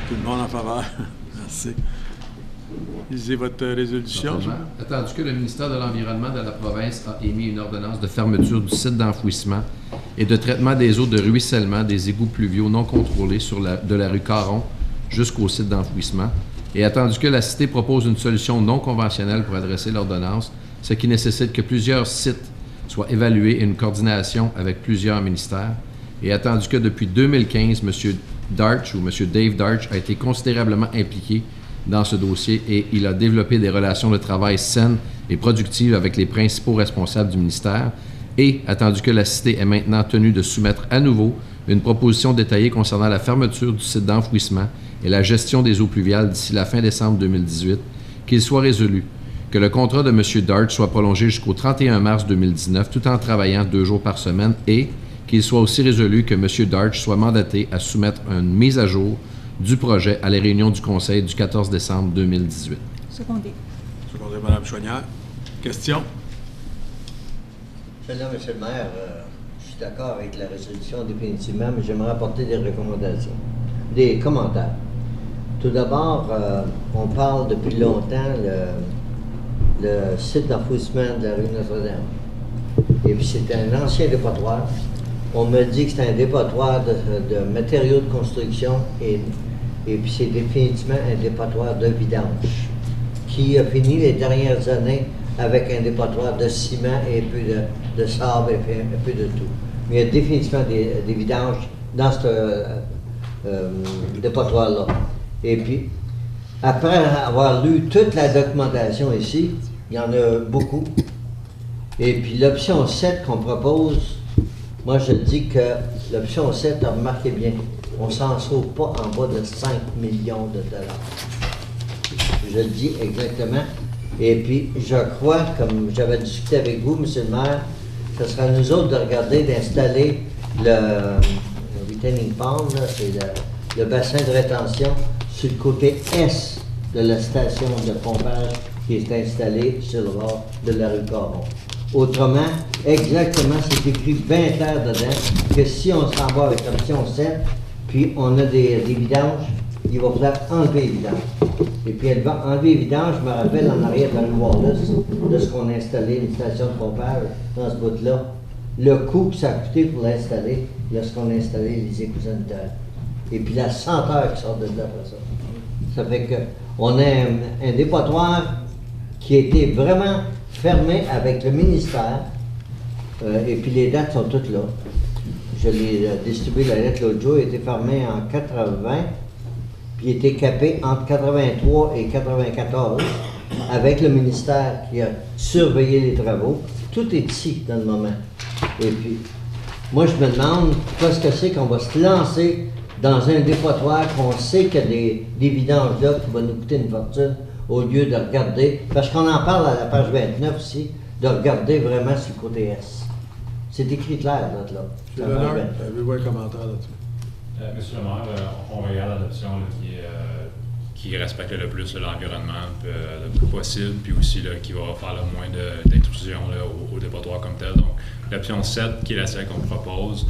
Tout le monde en faveur. Merci. Lisez votre résolution. Attendu que le ministère de l'Environnement de la province a émis une ordonnance de fermeture du site d'enfouissement et de traitement des eaux de ruissellement des égouts pluviaux non contrôlés de la rue Caron jusqu'au site d'enfouissement, et attendu que la Cité propose une solution non conventionnelle pour adresser l'ordonnance, ce qui nécessite que plusieurs sites soient évalués et une coordination avec plusieurs ministères, et attendu que depuis 2015, M. Darche ou M. Dave Darche a été considérablement impliqué dans ce dossier et il a développé des relations de travail saines et productives avec les principaux responsables du ministère, et attendu que la Cité est maintenant tenue de soumettre à nouveau une proposition détaillée concernant la fermeture du site d'enfouissement et la gestion des eaux pluviales d'ici la fin décembre 2018, qu'il soit résolu que le contrat de M. Darche soit prolongé jusqu'au 31 mars 2019 tout en travaillant 2 jours par semaine, et qu'il soit aussi résolu que M. Darche soit mandaté à soumettre une mise à jour du projet à la réunion du Conseil du 14 décembre 2018. Secondé. Secondé, Mme Chouanière. Question? Monsieur le maire, je suis d'accord avec la résolution définitivement, mais j'aimerais apporter des recommandations, des commentaires. Tout d'abord, on parle depuis longtemps le site d'enfouissement de la rue Notre-Dame. Et puis c'est un ancien dépotoir. On me dit que c'est un dépotoir de matériaux de construction et puis c'est définitivement un dépotoir de vidange qui a fini les dernières années avec un dépotoir de ciment et un peu de sable et un peu de tout. Mais il y a définitivement des vidanges dans ce dépotoir-là. Et puis, après avoir lu toute la documentation ici, il y en a beaucoup. Et puis l'option 7 qu'on propose, moi je dis que l'option 7, remarquez bien, on ne s'en sauve pas en bas de 5 millions de dollars. Je le dis exactement. Et puis, je crois, comme j'avais discuté avec vous, M. le maire, ce sera à nous autres de regarder, d'installer le retaining pond, c'est le bassin de rétention, sur le côté est de la station de pompage qui est installée sur le bord de la rue Caron. Autrement, exactement, c'est écrit bien clair dedans que si on s'en va avec l'option 7, puis on a des vidanges, il va falloir enlever les vidanges. Et puis elle va enlever les vidanges, je me rappelle en arrière de la rue Wallace, de ce qu'on a installé, une station de pompage dans ce bout-là. Le coût que ça a coûté pour l'installer, lorsqu'on a installé les égouts sanitaires. Et puis la senteur qui sort de là après ça. Ça fait qu'on a un dépotoir qui a été vraiment fermé avec le ministère, et puis les dates sont toutes là. Je l'ai distribué la lettre l'autre jour, il a été fermé en 80, puis il a été capé entre 83 et 94, avec le ministère qui a surveillé les travaux. Tout est ici dans le moment. Et puis, moi je me demande qu'est-ce que c'est qu'on va se lancer dans un dépotoir qu'on sait qu'il y a des vidanges là qui vont nous coûter une fortune, au lieu de regarder, parce qu'on en parle à la page 29 aussi, de regarder vraiment sur le côté S. C'est écrit clair, là. M. Lenoir, avez-vous un commentaire là-dessus? Monsieur le maire, on regarde l'adoption qui respecte le plus l'environnement le plus possible, puis aussi là, qui va faire le moins d'intrusion au dépotoir comme tel. Donc, l'option 7, qui est la seule qu'on propose,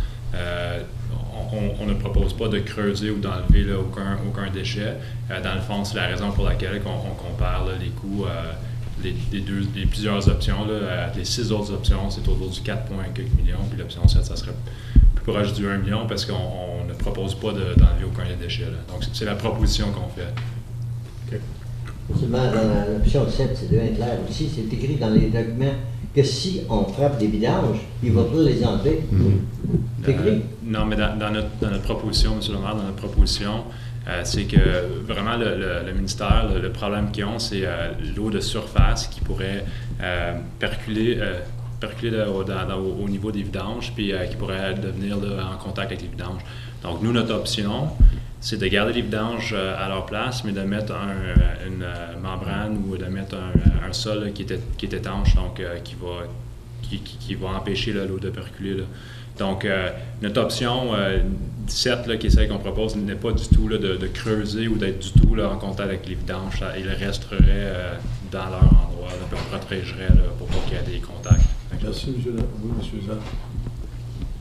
on ne propose pas de creuser ou d'enlever aucun déchet. Dans le fond, c'est la raison pour laquelle on compare là, les coûts, les plusieurs options. Là, les 6 autres options, c'est autour du 4 quelques millions, puis l'option 7, ça serait plus proche du 1 million parce qu'on ne propose pas d'enlever aucun des déchets. Là. Donc, c'est la proposition qu'on fait. Okay. Seulement, dans l'option 7, c'est bien clair aussi, c'est écrit dans les documents que si on frappe des vidanges, il va pas les enlever. C'est écrit? Non, mais dans notre proposition, M. le maire, dans notre proposition, c'est que vraiment le ministère, le problème qu'ils ont, c'est l'eau de surface qui pourrait perculer au niveau des vidanges, puis qui pourrait devenir en contact avec les vidanges. Donc, nous, notre option, c'est de garder les vidanges à leur place, mais de mettre une membrane ou de mettre un sol là, qui est étanche, donc qui va empêcher là, l'eau de perculer. Là. Donc, notre option 17, là, qui est celle qu'on propose, n'est pas du tout là, de creuser ou d'être du tout là, en contact avec les vidanges. Ils resteraient dans leur endroit, là, puis on protégerait là, pour pas qu'il y ait des contacts. Merci, M. Oui, M. Zahn.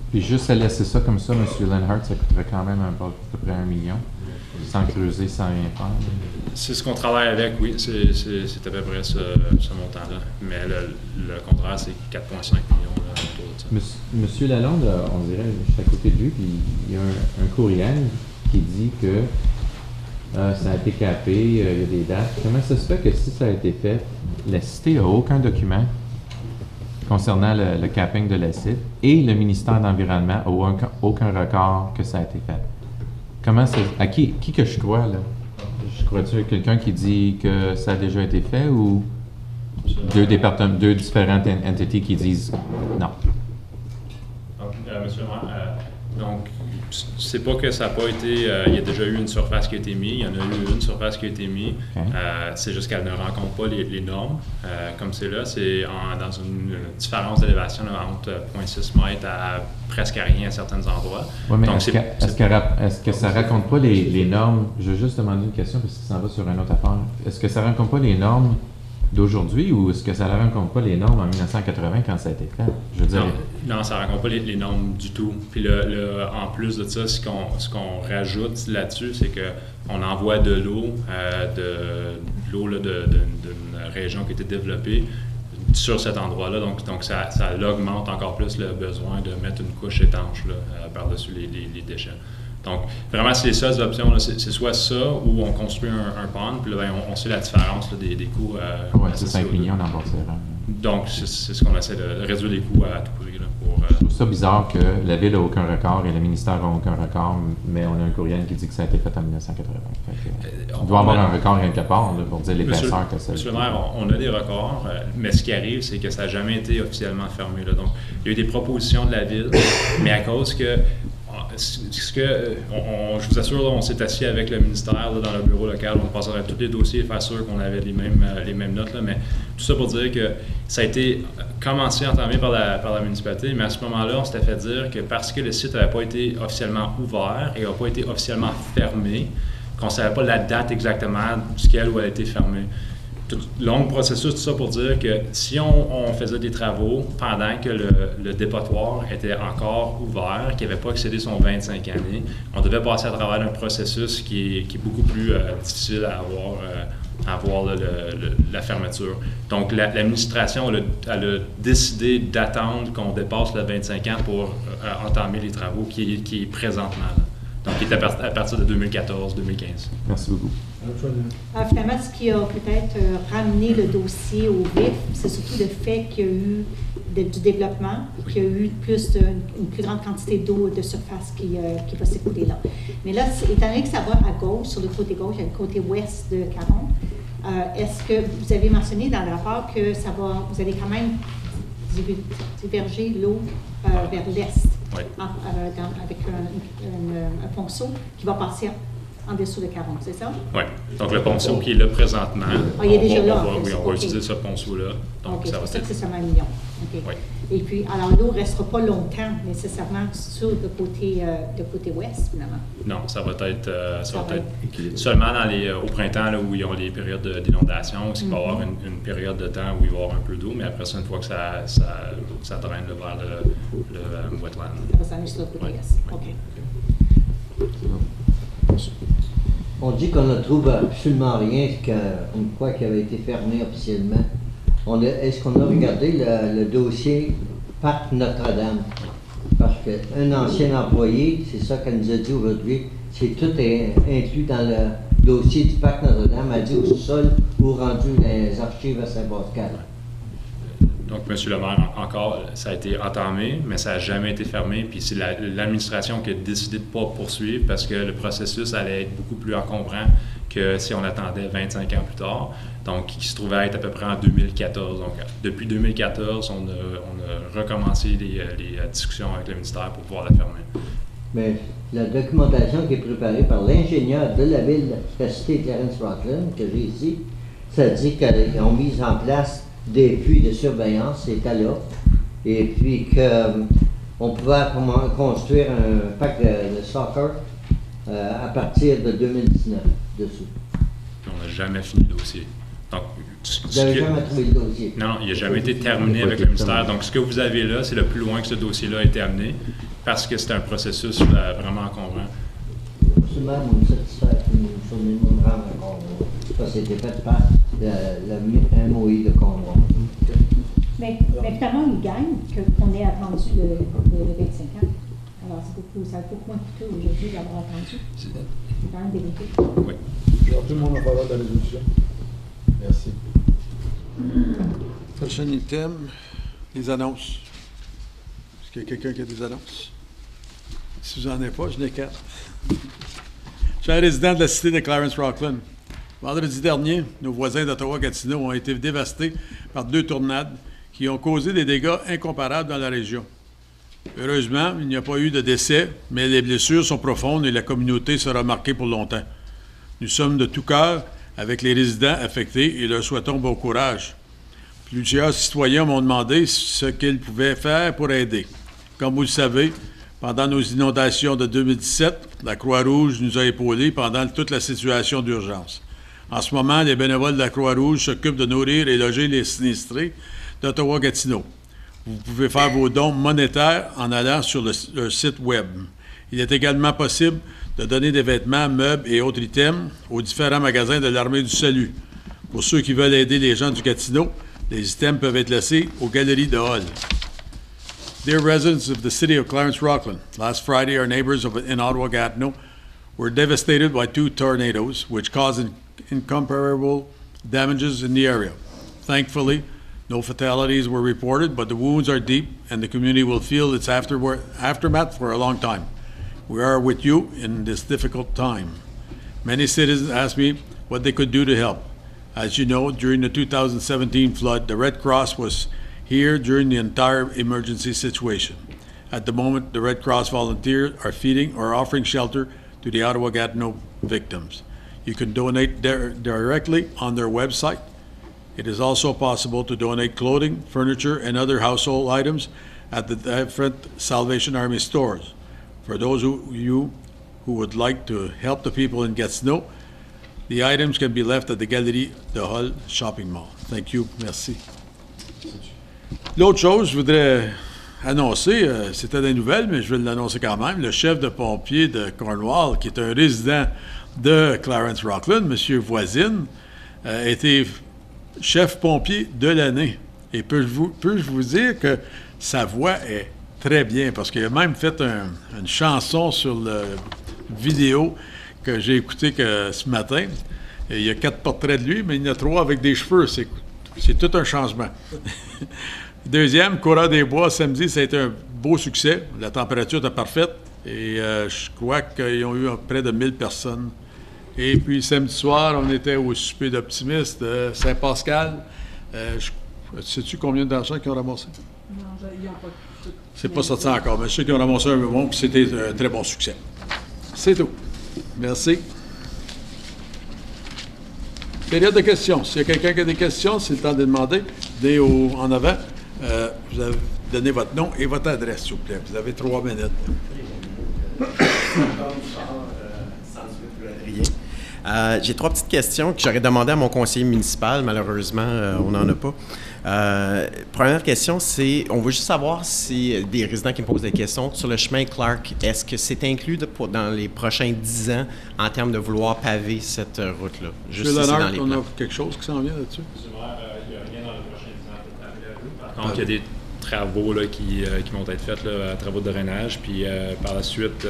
Puis juste à laisser ça comme ça, M. Lenhart, ça coûterait quand même à peu près 1 million, sans creuser, sans rien faire. C'est ce qu'on travaille avec, oui, c'est à peu près ce montant-là. Mais le contraire, c'est 4,5 millions là, autour de ça. Monsieur Lalonde, on dirait, je suis à côté de lui, puis il y a un courriel qui dit que ça a été capé, il y a des dates. Comment ça se fait que si ça a été fait, la Cité n'a aucun document concernant le capping de l'acide et le ministère de l'Environnement n'a aucun record que ça a été fait? Comment c'est... À qui que je crois, là? Je crois-tu à quelqu'un qui dit que ça a déjà été fait ou deux différentes entités qui disent non? Donc, monsieur le maire, donc, c'est pas que ça n'a pas été... il y a déjà eu une surface qui a été mise. Il y en a eu une surface qui a été mise. Okay. C'est juste qu'elle ne rencontre pas les normes. Comme c'est là, c'est dans une différence d'élévation là, entre 0,6 mètres à presque à rien à certains endroits. Oui, mais est-ce que ça ne raconte pas les normes? Je vais juste demander une question parce que ça va sur une autre affaire. Est-ce que ça ne raconte pas les normes d'aujourd'hui ou est-ce que ça ne rencontre pas les normes en 1980 quand ça a été fait? Je veux dire... Non, ça ne rencontre pas les normes du tout. Puis en plus de ça, ce qu'on rajoute là-dessus, c'est qu'on envoie de l'eau, d'une région qui a été développée sur cet endroit-là. Donc ça augmente encore plus le besoin de mettre une couche étanche là, par-dessus les déchets. Donc, vraiment, c'est les seules options. Là, c'est soit ça ou on construit un pond, puis là, ben, on sait la différence là, des coûts. Oui, c'est 5 millions dans Bâtira. Donc, c'est ce qu'on essaie de réduire les coûts à tout prix. Là, Je trouve ça bizarre que la Ville n'a aucun record et le ministère n'a aucun record, mais on a un courriel qui dit que ça a été fait en 1980. Il doit y avoir un record quelque part là, pour dire l'épaisseur que ça. Monsieur le maire, on a des records, mais ce qui arrive, c'est que ça n'a jamais été officiellement fermé. Là. Donc, il y a eu des propositions de la Ville, mais à cause que je vous assure, là, on s'est assis avec le ministère là, dans le bureau local, on passerait tous les dossiers, faire sûr qu'on avait les mêmes notes, là, mais tout ça pour dire que ça a été commencé, entamé par la municipalité, mais à ce moment-là, on s'était fait dire que parce que le site n'avait pas été officiellement ouvert et n'a pas été officiellement fermé, qu'on ne savait pas la date exactement duquel où elle a été fermée. Long processus, tout ça pour dire que si on faisait des travaux pendant que le dépotoir était encore ouvert, qui n'avait pas excédé son 25 années, on devait passer à travers un processus qui est beaucoup plus difficile à avoir la fermeture. Donc, l'administration elle a décidé d'attendre qu'on dépasse le 25 ans pour entamer les travaux qui est présentement là. Donc, qui est à partir de 2014-2015. Merci beaucoup. Finalement, ce qui a peut-être ramené le dossier au vif, c'est surtout le fait qu'il y a eu du développement, qu'il y a eu une plus grande quantité d'eau de surface qui va s'écouler là. Mais là, étant donné que ça va à gauche, sur le côté gauche, le côté ouest de Caron, est-ce que vous avez mentionné dans le rapport que vous allez quand même diverger l'eau vers l'est, oui. avec un ponceau qui va passer en dessous de Caron, c'est ça? Oui. Donc, le ponceau qui est là présentement, il est déjà là. On va utiliser ce ponceau-là. Donc, ça va être... c'est seulement 1 million. Okay. Oui. Et puis, alors, l'eau ne restera pas longtemps nécessairement sur le côté ouest, finalement? Non, ça va être seulement au printemps là, où ils ont les périodes d'inondation, où il va y avoir une période de temps où il va y avoir un peu d'eau, mais après ça, une fois que ça draine vers le wetland. Ça va s'amener sur le côté est. OK. On dit qu'on ne trouve absolument rien qu'une fois qu'il avait été fermé officiellement. Est-ce qu'on a regardé le dossier Parc Notre-Dame? Parce qu'un ancien employé, c'est ça qu'elle nous a dit aujourd'hui, tout est inclus dans le dossier du Parc Notre-Dame, a dit au sol ou rendu les archives à Saint-Pascal. Donc, M. le maire, encore, ça a été entamé, mais ça n'a jamais été fermé. Puis c'est l'administration qui a décidé de ne pas poursuivre parce que le processus allait être beaucoup plus encombrant que si on attendait 25 ans plus tard. Donc, qui se trouvait à être à peu près en 2014. Donc, depuis 2014, on a recommencé les discussions avec le ministère pour pouvoir la fermer. Mais la documentation qui est préparée par l'ingénieur de la ville, de la cité Clarence Rockland, que j'ai ici, ça dit qu'ils ont mis en place des puits de surveillance, c'était là, et puis qu'on pouvait construire un parc de soccer à partir de 2019 dessous. On n'a jamais fini le dossier. Donc, vous n'avez jamais trouvé le dossier? Non, il n'a jamais été terminé avec le ministère. Donc, ce que vous avez là, c'est le plus loin que ce dossier-là a été amené, parce que c'est un processus vraiment encombrant. Absolument, vous me satisfait, nous nous rendre encore. Ça, c'était fait par le MOI de Cornwall. Mais finalement, il gagne qu'on ait attendu le 25 ans. Alors, ça a beaucoup moins coûté aujourd'hui d'avoir attendu. C'est quand même délicat. Oui. Alors, tout le monde en faveur de la résolution. Merci. Prochain item, les annonces. Est-ce qu'il y a quelqu'un qui a des annonces? Si vous n'en avez pas, je n'ai quatre. Chers résidents de la cité de Clarence Rockland, vendredi dernier, nos voisins d'Ottawa-Gatineau ont été dévastés par 2 tornades qui ont causé des dégâts incomparables dans la région. Heureusement, il n'y a pas eu de décès, mais les blessures sont profondes et la communauté sera marquée pour longtemps. Nous sommes de tout cœur avec les résidents affectés et leur souhaitons bon courage. Plusieurs citoyens m'ont demandé ce qu'ils pouvaient faire pour aider. Comme vous le savez, pendant nos inondations de 2017, la Croix-Rouge nous a épaulés pendant toute la situation d'urgence. En ce moment, les bénévoles de la Croix-Rouge s'occupent de nourrir et loger les sinistrés d'Ottawa-Gatineau. Vous pouvez faire vos dons monétaires en allant sur leur site Web. Il est également possible de donner des vêtements, meubles et autres items aux différents magasins de l'Armée du Salut. Pour ceux qui veulent aider les gens du Gatineau, les items peuvent être laissés aux galeries de Hall. Dear residents of the city of Clarence Rockland, last Friday our neighbors in Ottawa-Gatineau were devastated by 2 tornadoes which caused incomparable damages in the area. Thankfully, no fatalities were reported, but the wounds are deep and the community will feel its aftermath for a long time. We are with you in this difficult time. Many citizens asked me what they could do to help. As you know, during the 2017 flood, the Red Cross was here during the entire emergency situation. At the moment, the Red Cross volunteers are feeding or offering shelter to the Ottawa-Gatineau victims. You can donate directly on their website. It is also possible to donate clothing, furniture, and other household items at the different Salvation Army stores. For those of you who would like to help the people in Gatineau, the items can be left at the Galerie de Hall Shopping Mall. Thank you. Merci. L'autre chose, je voudrais annoncer, c'était des nouvelles, mais je vais l'annoncer quand même, le chef de pompiers de Cornwall, qui est un résident de Clarence Rockland, M. Voisine, a été chef pompier de l'année. Et peux-je vous dire que sa voix est très bien, parce qu'il a même fait une chanson sur la vidéo que j'ai écoutée ce matin. Et il y a 4 portraits de lui, mais il y en a 3 avec des cheveux. C'est tout un changement. Deuxième, Courant des Bois, samedi, ça a été un beau succès. La température était parfaite et je crois qu'ils ont eu près de 1000 personnes. Et puis samedi soir, on était au souper d'optimistes de Saint-Pascal. Sais-tu combien d'argent qu'ils ont ramassé? Non, ils n'ont pas tout. C'est pas sorti encore, mais je sais qu'ils ont ramassé un bon, puis c'était un très bon succès. C'est tout. Merci. Période de questions. S'il y a quelqu'un qui a des questions, c'est le temps de demander. Dès en avant, vous avez donné votre nom et votre adresse, s'il vous plaît. Vous avez 3 minutes. J'ai 3 petites questions que j'aurais demandé à mon conseiller municipal. Malheureusement, on n'en a pas. Première question, c'est, on veut juste savoir si des résidents qui me posent des questions sur le chemin Clark, est-ce que c'est inclus dans les prochains 10 ans en termes de vouloir paver cette route-là? Juste si c'est dans les plans. On a quelque chose qui s'en vient là-dessus? Il n'y a rien dans les prochains 10 ans pour paver la route. Par contre, il y a des travaux là, qui vont être faits, là, travaux de drainage, puis par la suite,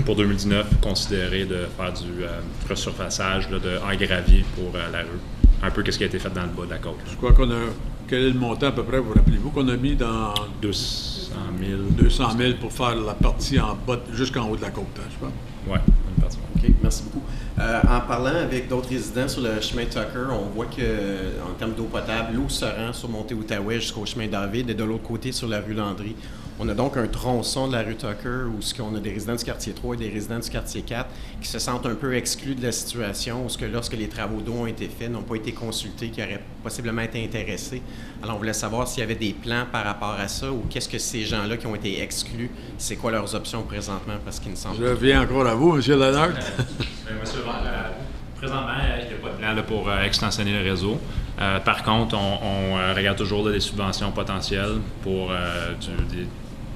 pour 2019, considérer de faire du resurfaçage là, en gravier pour la rue. Un peu ce qui a été fait dans le bas de la côte. Je crois qu'on a quel est le montant à peu près, vous rappelez-vous, qu'on a mis dans 200 000. 200 000 pour faire la partie en bas, jusqu'en haut de la côte, hein, je pense. Ouais, une partie. OK, merci beaucoup. En parlant avec d'autres résidents sur le chemin Tucker, on voit que en termes d'eau potable, l'eau se rend sur Montée-Outaouais jusqu'au chemin David et de l'autre côté sur la rue Landry. On a donc un tronçon de la rue Tucker où on a des résidents du quartier 3 et des résidents du quartier 4 qui se sentent un peu exclus de la situation, où lorsque les travaux d'eau ont été faits, n'ont pas été consultés, qui auraient possiblement été intéressés. Alors, on voulait savoir s'il y avait des plans par rapport à ça ou qu'est-ce que ces gens-là qui ont été exclus, c'est quoi leurs options présentement, parce qu'il me semble... Je reviens encore à vous, M. Lennart. Monsieur, présentement, il n'y a pas de plan là, pour extensionner le réseau. Par contre, on regarde toujours là, des subventions potentielles pour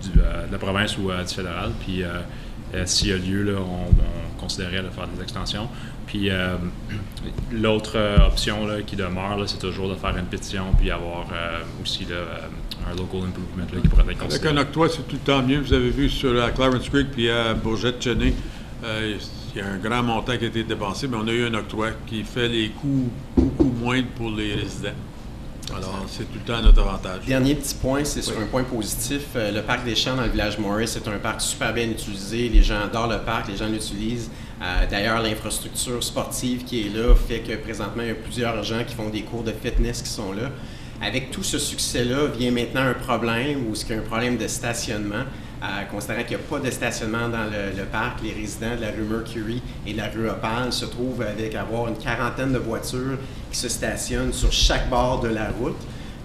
de la province ou du fédéral. Puis, s'il y a lieu, là, on considérait de faire des extensions. Puis, l'autre option là, qui demeure, là, c'est toujours de faire une pétition puis avoir aussi là, un local improvement là, qui pourrait être considéré. Avec un octroi, c'est tout le temps mieux. Vous avez vu sur la Clarence Creek puis à Bourget-Cheney, il y a un grand montant qui a été dépensé, mais on a eu un octroi qui fait les coûts beaucoup moindres pour les résidents. Alors, c'est tout le temps à notre avantage. Dernier petit point, c'est sur un point positif. Le parc des Champs dans le village Morris, c'est un parc super bien utilisé. Les gens adorent le parc, les gens l'utilisent. D'ailleurs, l'infrastructure sportive qui est là fait que présentement, il y a plusieurs gens qui font des cours de fitness qui sont là. Avec tout ce succès-là, vient maintenant un problème, ou ce qu'il y a un problème de stationnement. Considérant qu'il n'y a pas de stationnement dans le parc, les résidents de la rue Mercury et de la rue Opale se trouvent avec avoir une quarantaine de voitures qui se stationnent sur chaque bord de la route.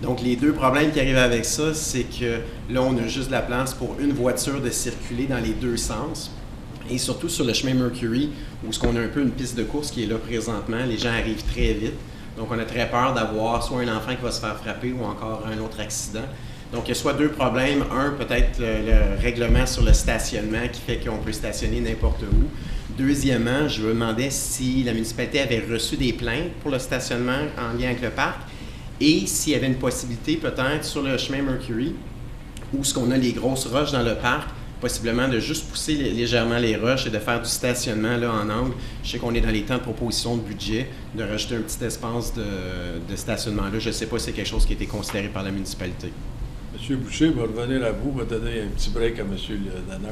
Donc, les deux problèmes qui arrivent avec ça, c'est que là, on a juste de la place pour une voiture de circuler dans les deux sens. Et surtout sur le chemin Mercury, où on a un peu une piste de course qui est là présentement, les gens arrivent très vite. Donc, on a très peur d'avoir soit un enfant qui va se faire frapper ou encore un autre accident. Donc, il y a soit deux problèmes. Un, peut-être le règlement sur le stationnement qui fait qu'on peut stationner n'importe où. Deuxièmement, je me demandais si la municipalité avait reçu des plaintes pour le stationnement en lien avec le parc et s'il y avait une possibilité peut-être sur le chemin Mercury où ce qu'on a les grosses roches dans le parc, possiblement de juste pousser légèrement les roches et de faire du stationnement là, en angle. Je sais qu'on est dans les temps de proposition de budget, de rajouter un petit espace de stationnement là. Je ne sais pas si c'est quelque chose qui a été considéré par la municipalité. M. Boucher va revenir à vous, va donner un petit break à M. Lennart.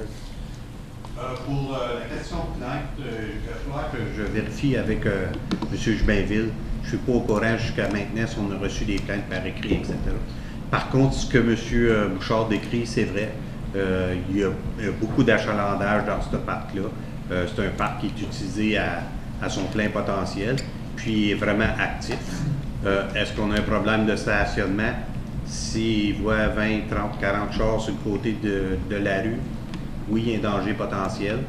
Pour la question de plainte, il va falloir que je vérifie avec M. Jubinville. Je ne suis pas au courant jusqu'à maintenant si on a reçu des plaintes par écrit, etc. Par contre, ce que M. Bouchard décrit, c'est vrai. Il y a beaucoup d'achalandage dans ce parc-là. C'est un parc qui est utilisé à son plein potentiel, puis est vraiment actif. Est-ce qu'on a un problème de stationnement? S'il voit 20, 30, 40 chars sur le côté de la rue, oui, il y a un danger potentiel.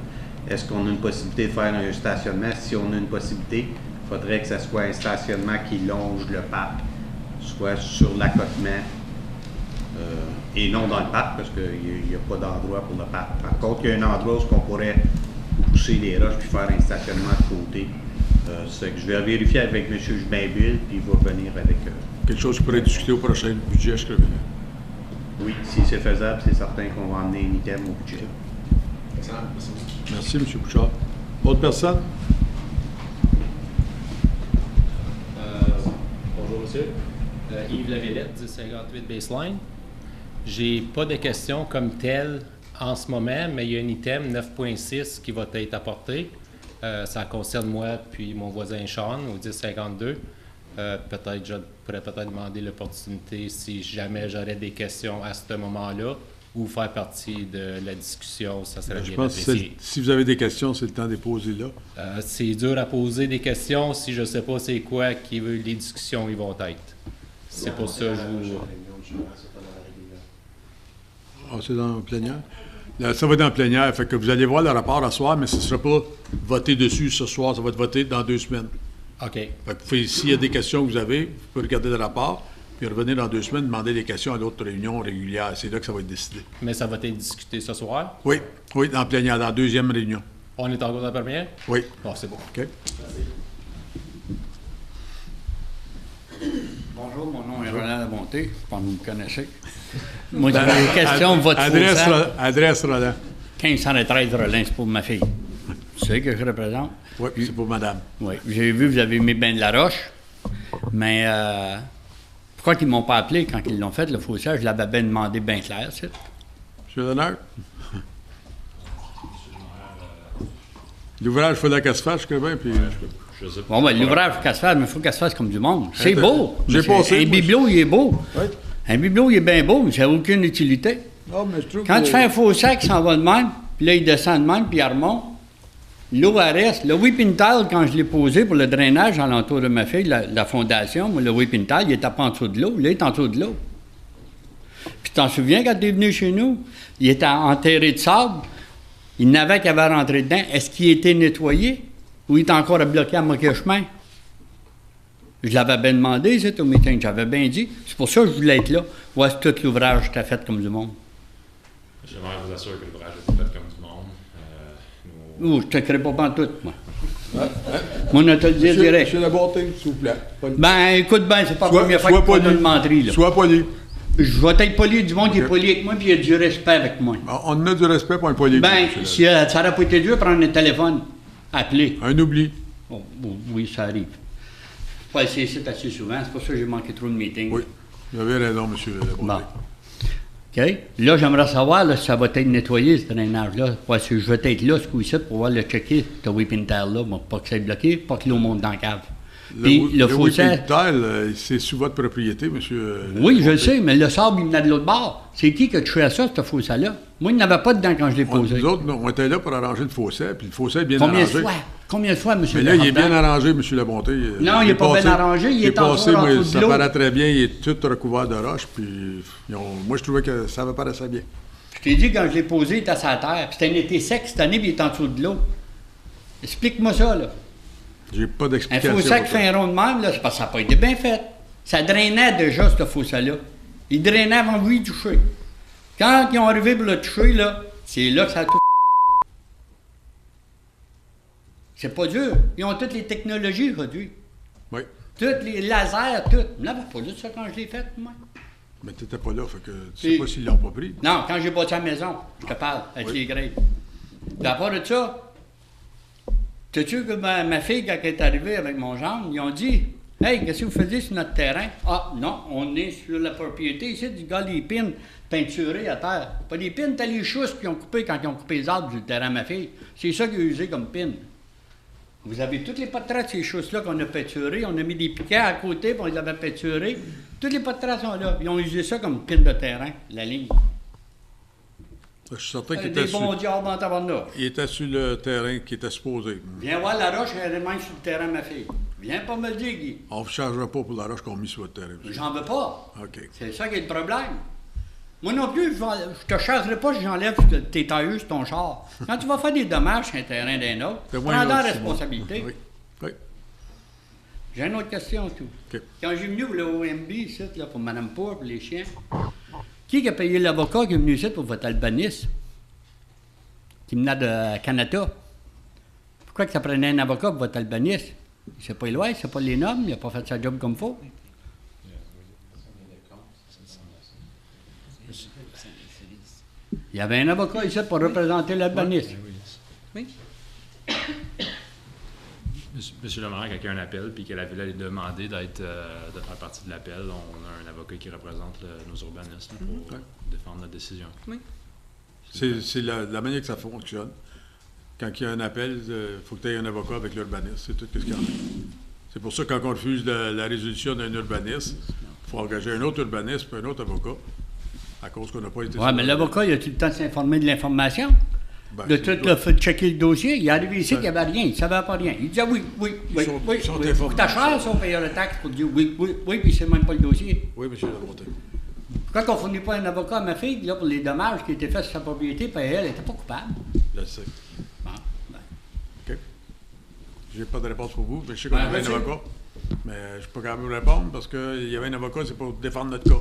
Est-ce qu'on a une possibilité de faire un stationnement? Si on a une possibilité, il faudrait que ce soit un stationnement qui longe le parc, soit sur l'accotement et non dans le parc, parce qu'il n'y a pas d'endroit pour le parc. Par contre, il y a un endroit où on pourrait pousser les roches puis faire un stationnement de côté. C'est que je vais vérifier avec M. Jubinville, puis il va venir avec... Quelque chose qu'on pourrait discuter au prochain budget, je crois. Oui, si c'est faisable, c'est certain qu'on va emmener un item au budget. Excellent. Merci, M. Bouchard. Autre personne? Bonjour, monsieur. Yves Lavillette, 1058 Baseline. J'ai pas de questions comme telles en ce moment, mais il y a un item 9.6 qui va être apporté. Ça concerne moi puis mon voisin Sean au 1052. Peut-être je pourrais peut-être demander l'opportunité si jamais j'aurais des questions à ce moment-là ou faire partie de la discussion, ça serait bien apprécié. Que si vous avez des questions, c'est le temps de les poser là. C'est dur à poser des questions si je ne sais pas c'est quoi les discussions ils vont être. C'est pour ça que je vous... Ah, c'est dans le plénière? Ça va être dans le plénière, fait que vous allez voir le rapport à soir, mais ce ne sera pas voté dessus ce soir, ça va être voté dans 2 semaines. OK. Fait que s'il y a des questions que vous avez, vous pouvez regarder le rapport, puis revenir dans 2 semaines, demander des questions à d'autres réunions régulières. C'est là que ça va être décidé. Mais ça va être discuté ce soir? Oui, dans le plénière, dans la 2e réunion. On est encore dans la première? Oui. Bon, c'est bon. OK. Bonjour, mon nom est Roland Labonté, je pense que vous me connaissez. Moi, j'ai une question de votre Adresse, Roland. 1513 Roland, c'est pour ma fille. Tu sais que je représente? Oui, c'est pour madame. Oui, j'ai vu que vous avez mis bien de la roche, mais Pourquoi qu'ils ne m'ont pas appelé quand ils l'ont fait, le fossage? Je l'avais bien demandé bien clair, c'est. Monsieur l'honneur? L'ouvrage, il faudrait qu'elle se fasse, je crois bien, puis... Je sais pas. Bon, ben, l'ouvrage, il faut qu'elle se fasse, mais il faut qu'elle se fasse comme du monde. C'est beau. J'ai mais passé, Un moi, bibelot, il est beau. Oui. Un bibelot, il est bien beau, mais ça n'a aucune utilité. Non, mais je trouve Quand que... tu fais un fossé qui s'en va de même, puis là, il descend de même, puis il remonte, l'eau, elle reste. Le whipping tile, quand je l'ai posé pour le drainage alentour de ma fille, la fondation, moi, le whipping tile, il était pas en dessous de l'eau. Là, il est en dessous de l'eau. Puis t'en souviens, quand tu es venu chez nous, il était enterré de sable. Il n'avait qu'à avait rentré dedans. Est-ce qu'il était nettoyé ou il est encore bloqué à moitié chemin? Je l'avais bien demandé, c'est au meeting. J'avais bien dit. C'est pour ça que je voulais être là. Voici tout l'ouvrage que tu as fait comme du monde. J'aimerais vous assurer que l'ouvrage est fait comme du monde. Je ne te crée pas tout, moi. Moi, on a te le dire direct. Monsieur Labonté, s'il vous plaît. Ben, écoute bien, c'est pas la première fois que tu me menterie, là. Sois poli. Je vais être poli du monde qui est poli avec moi, puis il y a du respect avec moi. On a du respect pour un poli. Ben, si ça n'aurait pas été dur, prendre un téléphone, appeler. Un oubli. Bon, oui, ça arrive. Faut essayer ça assez souvent, c'est pour ça que j'ai manqué trop de meetings. Oui, vous avez raison, monsieur Labonté. Bon. OK. Là, j'aimerais savoir là, si ça va être nettoyé, ce drainage-là. Ouais, si je vais être là, ce coup-ci, pour pouvoir le checker, ce whipping tile-là, bon, pas que ça soit bloqué, pas que l'eau monte dans la cave. Puis le fossé. C'est sous votre propriété, monsieur. Oui, je le sais, mais le sable, il venait de l'autre bord. C'est qui a touché à ça, ce fossé-là? Moi, il n'y en avait pas dedans quand je l'ai posé. Nous autres, on était là pour arranger le fossé, puis le fossé est bien arrangé. Combien de fois, monsieur? Mais là, il est bien arrangé, monsieur Labonté. Non, il n'est pas bien arrangé, il est en dessous de l'eau. Ça paraît très bien, il est tout recouvert de roches, puis moi, je trouvais que ça me paraissait bien. Je t'ai dit, quand je l'ai posé, il était sur la terre. Puis c'était un été sec cette année, puis il est en dessous de l'eau. Explique-moi ça, là. J'ai pas Un d'explication. fossé qui fait un rond de même, là, c'est parce que ça n'a pas été bien fait. Ça drainait déjà, ce fossé-là. Il drainait avant de lui toucher. Quand ils ont arrivé pour le toucher, là, c'est là que ça a tout. C'est pas dur. Ils ont toutes les technologies aujourd'hui. Oui. Toutes les lasers, tout. On n'avait pas dit ça quand je l'ai fait, moi. Mais tu n'étais pas là, fait que tu sais pas s'ils l'ont pas pris. Non, quand j'ai bâti la maison, je te parle, avec les grèves. Puis à part de ça, sais-tu que ma fille, quand elle est arrivée avec mon gendre, ils ont dit « Hey, qu'est-ce que vous faisiez sur notre terrain? » Ah, non, on est sur la propriété ici du gars des pins peinturés à terre. Pas des pins, t'as les chousses qu'ils ont coupés quand ils ont coupé les arbres du terrain à ma fille. C'est ça qu'ils ont usé comme pin. Vous avez toutes les portraits de ces chousses-là qu'on a peinturées. On a mis des piquets à côté, puis on les avait peinturés. Toutes les portraits sont là. Ils ont usé ça comme pin de terrain, la ligne. Je suis certain qu'il Des était, bons diables en tabarnak. il était sur le terrain qui était supposé. Viens voir la roche, elle est même sur le terrain, ma fille. Viens pas me le dire, Guy. On ne vous chargera pas pour la roche qu'on a mis sur votre terrain. monsieur. J'en veux pas. OK. C'est ça qui est le problème. Moi non plus, je te chargerai pas si j'enlève tes tailleuses sur ton char. Quand tu vas faire des dommages sur un terrain d'un autre, C'est prends moins la gentil, responsabilité. Oui. Oui. J'ai une autre question, tout. OK. Quand j'ai venu pour le OMB, ici, là, pour Mme Poor, pour les chiens, qui a payé l'avocat qui est venu ici pour votre albaniste? Qui venait de Canada. Pourquoi que ça prenait un avocat pour votre albaniste? Il sait pas les lois, il sait pas les normes, il n'a pas fait sa job comme il faut. Il y avait un avocat ici pour représenter l'albaniste. Oui. Monsieur le maire, quand il y a un appel puis que la ville a demandé de faire partie de l'appel, on a un avocat qui représente nos urbanistes là, pour défendre notre décision. Oui. C'est la manière que ça fonctionne. Quand il y a un appel, il faut que tu aies un avocat avec l'urbaniste. C'est tout ce qu'il y en a. C'est pour ça que quand on refuse la résolution d'un urbaniste, il faut engager un autre urbaniste et un autre avocat, à cause qu'on n'a pas été... Oui, mais l'avocat, il a tout le temps de s'informer de l'information. Ben, De c'est tout, tout. là, fait checker le dossier. Il est arrivé ici qu'il n'y avait rien. Il ne savait pas rien. Il disait oui. Ils sont oui. informés. T'as cher, ça, on paye le taxe pour dire oui, puis c'est même pas le dossier. Oui, monsieur Labonté. Pourquoi qu'on ne fournit pas un avocat à ma fille, là, pour les dommages qui étaient faits sur sa propriété, puis elle n'était pas coupable? Je le sais. Bon, ben. OK. J'ai pas de réponse pour vous, mais je sais qu'on Ben, avait un vas-y. avocat. Mais je peux quand même vous répondre parce qu'il y avait un avocat, c'est pour défendre notre cas.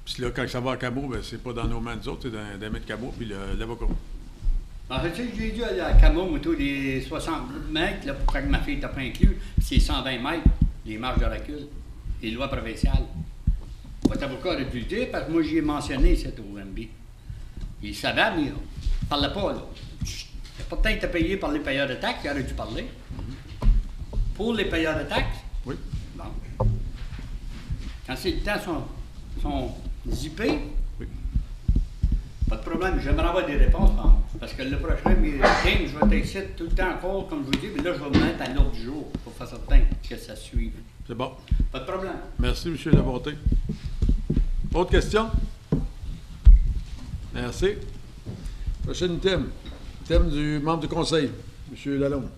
Puis là, quand ça va à Camo, ben, c'est pas dans nos mains, nous autres, c'est dans les mains de Camo, puis l'avocat. En fait, j'ai dit à Camo, autour des 60 mètres, là, pour que ma fille n'était pas inclus, puis c'est 120 mètres, les marges de recul, les lois provinciales. Votre avocat aurait dû le dire, parce que moi, j'y ai mentionné cette OMB. Il savait, mais il ne parlait pas, là. Pourtant, il était payé par les payeurs de taxes, il aurait dû parler. Pour les payeurs de taxes? Oui. Bon. Quand les temps sont zippés, pas de problème. J'aimerais avoir des réponses, parce que le prochain meeting, je vais t'exciter tout le temps encore, comme je vous dis, mais là, je vais me mettre à l'ordre du jour pour faire certain que ça suive. C'est bon. Pas de problème. Merci, M. Labonté. Autre question? Merci. Prochain thème. Thème du membre du conseil, M. Lalonde.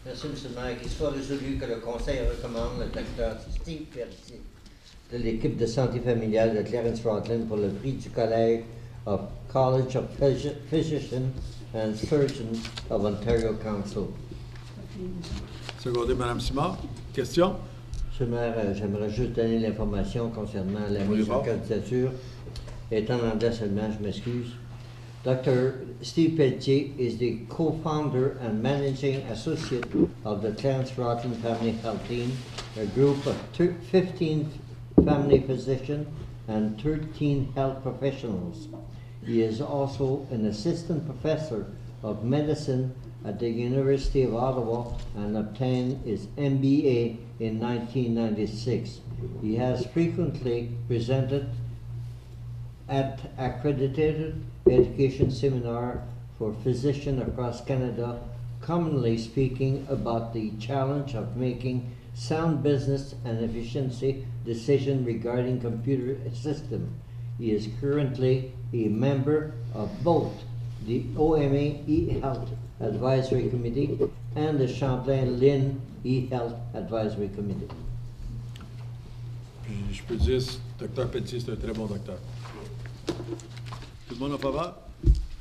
Merci, M. le maire. Qu'il soit résolu que le conseil recommande le docteur Steve Pelletier de l'équipe de santé familiale de Clarence-Rockland pour le prix du College of Physicians and Surgeons of Ontario Council. Secondé, Mme Simard. Question? M. le maire, j'aimerais juste donner l'information concernant la mise en candidature. Étant en anglais seulement, je m'excuse. Dr. Steve Pelletier is the co-founder and managing associate of the Clarence-Rockland Family Health Team, a group of 15 family physicians and 13 health professionals. He is also an assistant professor of medicine at the University of Ottawa and obtained his MBA in 1996. He has frequently presented at accredited education seminar for physicians across Canada, commonly speaking about the challenge of making sound business and efficiency decisions regarding computer system. He is currently a member of both the OMA eHealth Advisory Committee and the Champlain-Lynn eHealth Advisory Committee. Puis, je peux dire, Dr. Pelletier, c'est un très bon docteur. Tout le monde en faveur?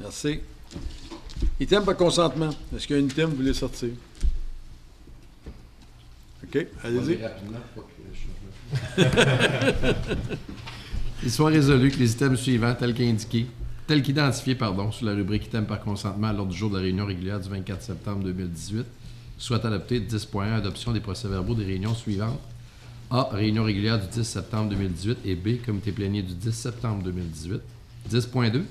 Merci. Item par consentement. Est-ce qu'il y a un item que vous voulez sortir? OK, allez-y. Il soit résolu que les items suivants, tels qu'identifiés sur la rubrique item par consentement à l'ordre du jour de la réunion régulière du 24 septembre 2018, soient adoptés. 10.1, adoption des procès-verbaux des réunions suivantes. A, réunion régulière du 10 septembre 2018 et B, comité plénier du 10 septembre 2018. 10.2,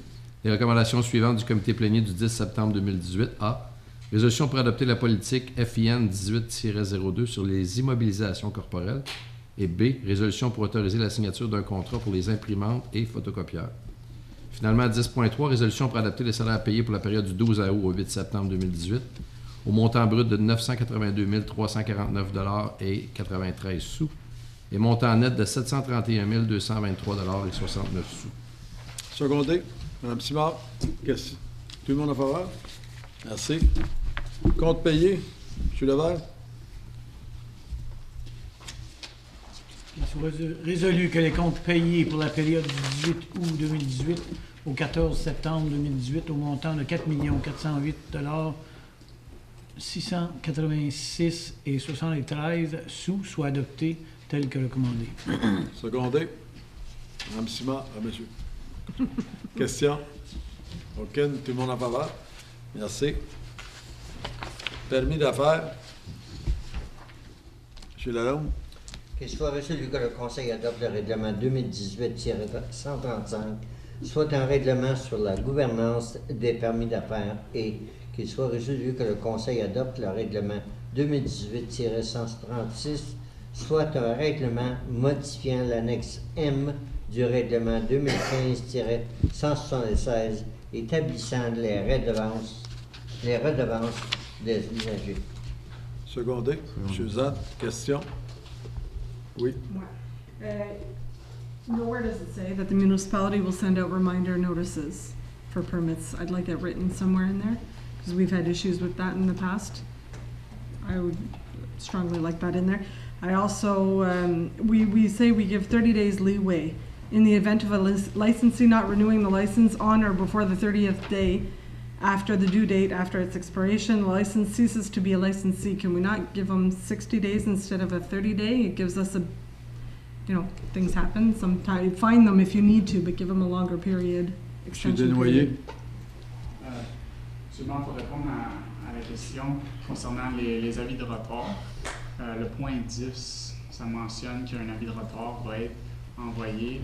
les recommandations suivantes du comité plénier du 10 septembre 2018. A, résolution pour adopter la politique FIN 18-02 sur les immobilisations corporelles. Et B, résolution pour autoriser la signature d'un contrat pour les imprimantes et photocopieurs. Finalement, 10.3, résolution pour adopter les salaires payés pour la période du 12 août au 8 septembre 2018 au montant brut de 982 349 et 93 sous et montant net de 731 223 et 69 sous. Secondé, Mme Simard. Question. Tout le monde en faveur? Merci. Compte payé, M. Levert. Il soit résolu que les comptes payés pour la période du 18 août 2018 au 14 septembre 2018 au montant de 4 408 686 et 73 sous soient adoptés tels que recommandés. Secondé. Mme Simard. Ah, monsieur. Question. Aucune. Tout le monde en faveur? Merci. Permis d'affaires. M. Lalonde. Qu'il soit résolu que le Conseil adopte le règlement 2018-135, soit un règlement sur la gouvernance des permis d'affaires, et qu'il soit résolu que le Conseil adopte le règlement 2018-136, soit un règlement modifiant l'annexe M du règlement 2015-176 établissant les redevances des usagers. Secondé. M. Zad, question. Oui. Nowhere does it say that the municipality will send out reminder notices for permits. I'd like it written somewhere in there, because we've had issues with that in the past. I would strongly like that in there. I also, we say we give 30 days leeway. In the event of a licensee not renewing the license on or before the 30th day after the due date, after its expiration, the license ceases to be a licensee. Can we not give them 60 days instead of a 30-day? It gives us things happen. Sometimes find them if you need to, but give them a longer period. M. Desnoyers. Seulement pour répondre à la question concernant les avis de report, le point 10, ça mentionne qu'un avis de report va être envoyé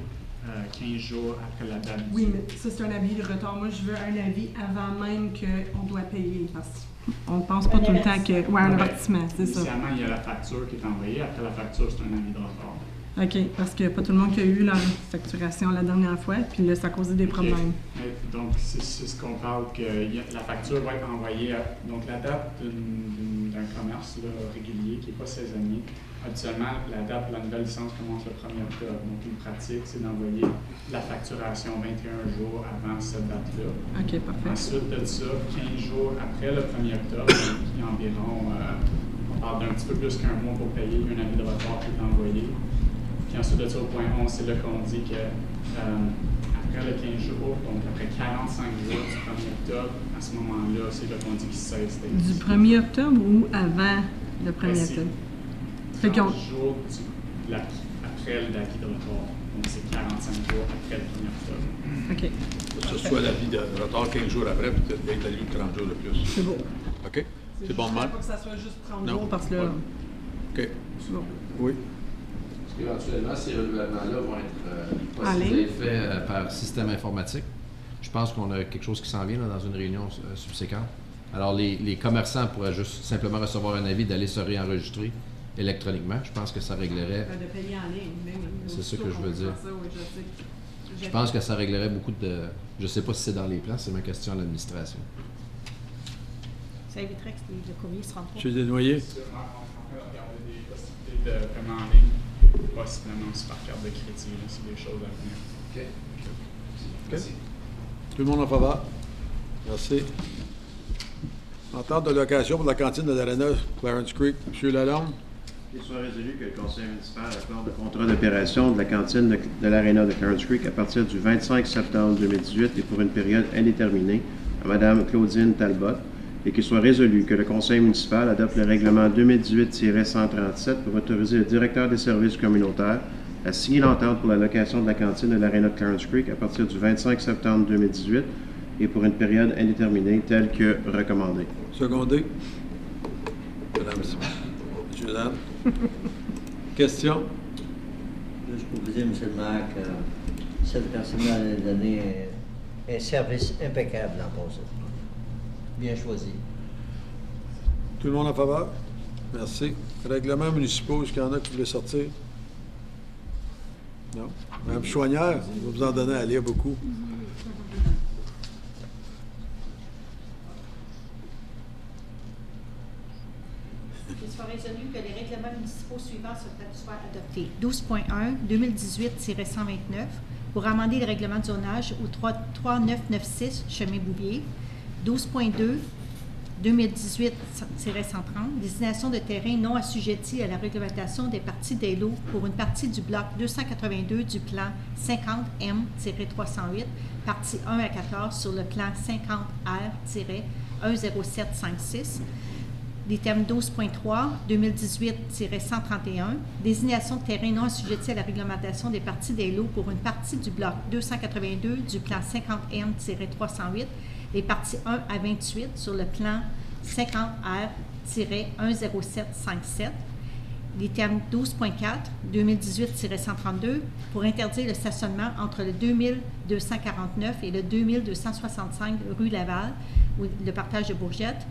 15 jours après la date. Oui, mais ça, c'est un avis de retard. Moi, je veux un avis avant même qu'on doit payer, parce qu'on ne pense pas tout le temps que... Oui, un avertissement, c'est ça. Initialement, il y a la facture qui est envoyée. Après la facture, c'est un avis de retard. OK, parce qu'il n'y a pas tout le monde qui a eu leur facturation la dernière fois, puis là, ça a causé des problèmes. Ouais, donc, c'est ce qu'on parle, que la facture va être envoyée donc la date d'un commerce là, régulier qui n'est pas saisonnier. Habituellement, la date de la nouvelle licence commence le 1er octobre. Donc, une pratique, c'est d'envoyer la facturation 21 jours avant cette date-là. OK, parfait. Ensuite de ça, 15 jours après le 1er octobre, il y a environ, on parle d'un petit peu plus qu'un mois pour payer, un avis de report qui est envoyé. Puis ensuite de ça, au point 11, c'est là qu'on dit que après le 15 jours, donc après 45 jours du 1er octobre, à ce moment-là, c'est là qu'on dit qu'il cesse d'être. Du 1er octobre ou avant le 1er octobre? 30 jours après l'acquis de report. Donc, c'est 45 jours après le 1er octobre. OK. Que ce soit l'avis de retard 15 jours après, puis peut-être la limite 30 jours de plus. C'est beau. OK? C'est bon de même? Pas que ça soit juste 30 Non. jours, parce que là... OK. C'est bon. Oui. Éventuellement, ces renouvellements-là vont être En ligne. possibles faits par système informatique. Je pense qu'on a quelque chose qui s'en vient là, dans une réunion subséquente. Alors, les commerçants pourraient juste simplement recevoir un avis d'aller se réenregistrer électroniquement. Je pense que ça réglerait... De payer en ligne, même. C'est ça que je veux dire. Ça, oui, je sais. Je pense que ça réglerait beaucoup de... Je ne sais pas si c'est dans les plans, c'est ma question à l'administration. Ça éviterait que le courrier se rende pas. M. Desnoyers. On peut regarder des possibilités de paiement en ligne, possiblement aussi par carte de crédit. C'est des choses à venir. OK. Merci. Tout le monde en faveur? Merci. Entente de location pour la cantine de l'Arena Clarence Creek. M. Lalonde. Qu'il soit résolu que le conseil municipal accorde le contrat d'opération de la cantine de l'Arena de Clarence Creek à partir du 25 septembre 2018 et pour une période indéterminée à Mme Claudine Talbot, et qu'il soit résolu que le conseil municipal adopte le règlement 2018-137 pour autoriser le directeur des services communautaires à signer l'entente pour la location de la cantine de l'Arena de Clarence Creek à partir du 25 septembre 2018 et pour une période indéterminée telle que recommandée. Secondé. Madame Suzanne. Question? Juste pour vous dire, M. le maire, que cette personne-là a donné un service impeccable l'an passé. Bien choisi. Tout le monde en faveur? Merci. Règlements municipaux, est-ce qu'il y en a qui voulaient sortir? Non. Mme Chouanière, je vais vous en donner à lire beaucoup. Qu'il soit résolu que les règlements municipaux suivants soient adoptés. 12.1, 2018-129, pour amender le règlement de zonage au 3996 Chemin Bouvier. 12.2, 2018-130, désignation de terrain non assujetti à la réglementation des parties des lots pour une partie du bloc 282 du plan 50M-308, partie 1 à 14 sur le plan 50R-10756. L'item 12.3, 2018-131, désignation de terrain non assujetti à la réglementation des parties des lots pour une partie du bloc 282 du plan 50M-308, les parties 1 à 28 sur le plan 50R-10757. L'item 12.4, 2018-132, pour interdire le stationnement entre le 2249 et le 2265 rue Laval, ou le partage de Bourgette.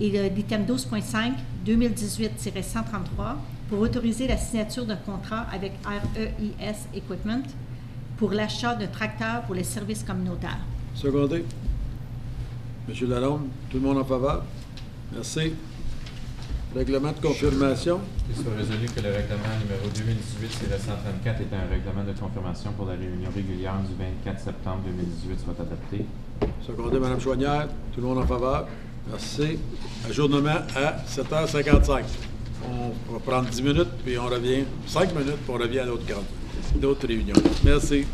Et l'item 12.5, 2018-133, pour autoriser la signature d'un contrat avec REIS Equipment pour l'achat d'un tracteur pour les services communautaires. Secondé. M. Lalonde, tout le monde en faveur? Merci. Règlement de confirmation. Qu'il soit résolu que le règlement numéro 2018-134 est un règlement de confirmation pour la réunion régulière du 24 septembre 2018 soit adopté. Secondé, Mme Chouanière, tout le monde en faveur? Merci. Ajournement à 7h55. On va prendre 10 minutes, puis on revient, 5 minutes, puis on revient à l'autre réunion. Merci.